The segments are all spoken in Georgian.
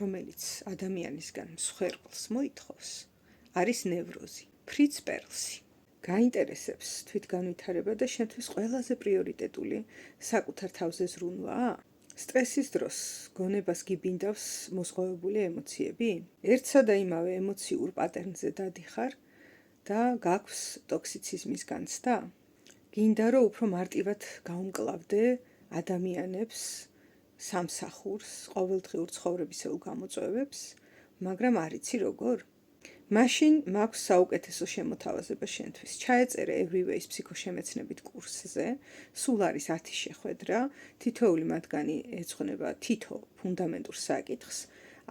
რომელიც ადამიანისგან მსხვერპლს მოითხოვს, არის ნევროზი, ფრიც პერლსი. გაინტერესებს თვითგანვითარება და შენთვის ყველაზე პრიორიტეტული საკუთარ თავზე ზრუნვაა? სტრესის დროს გონებას გიბინდავს მოსღვევებული ემოციები? ერთსა და იმავე ემოციურ პატერნზე დადიხარ და გაქვს ტოქსიციზმის განცდა? გინდა რომ უფრო მარტივად გაუმკლავდე ადამიანებს, სამსახურს, ყოველდღიურ ცხოვრებისეულ გამოწვევებს, მაგრამ არ იცი როგორ? მაშინ მაქვს საუკეთესო შემოთავაზება შენთვის. ჩაეწერე Everyways ფსიქოშემეცნებით კურსზე, სულ არის 10 შეხვედრა, თითოეული მათგანი ეძღვნება თითო ფუნდამენტურ საკითხს,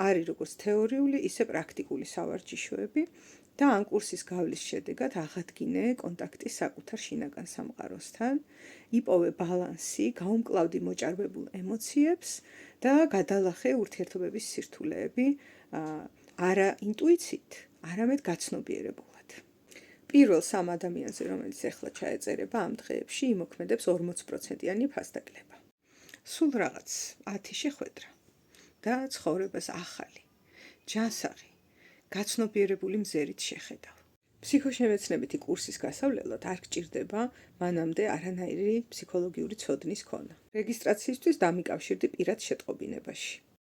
არის როგორც თეორიული, ისე პრაქტიკული სავარჯიშოები და ამ კურსის გავლის შედეგად აღადგინე კონტაქტი საკუთარ შინაგან სამყაროსთან, იპოვე ბალანსი, გაუმკლავდი მოჭარბებულ ემოციებს და გადალახე ურთიერთობების სირთულეები არა ინტუიციით, არამედ გაცნობიერებულად. პირველ 3 ადამიანზე, რომელიც ახლა ჩაეწერება ამ დღეებში, იმოქმედებს 40%-იანი ფასდაკლება. სულ რაღაც 10 შეხვედრა და ცხოვრებას ახალი, ჯანსაღი, გაცნობიერებული მზერით შეხედავ. ფსიქოშემეცნებითი კურსის გასავლელად არ გჭირდება მანამდე არანაირი ფსიქოლოგიური ცოდნის ქონა. რეგისტრაციისთვის დამიკავშირდი პირად შეტყობინებაში.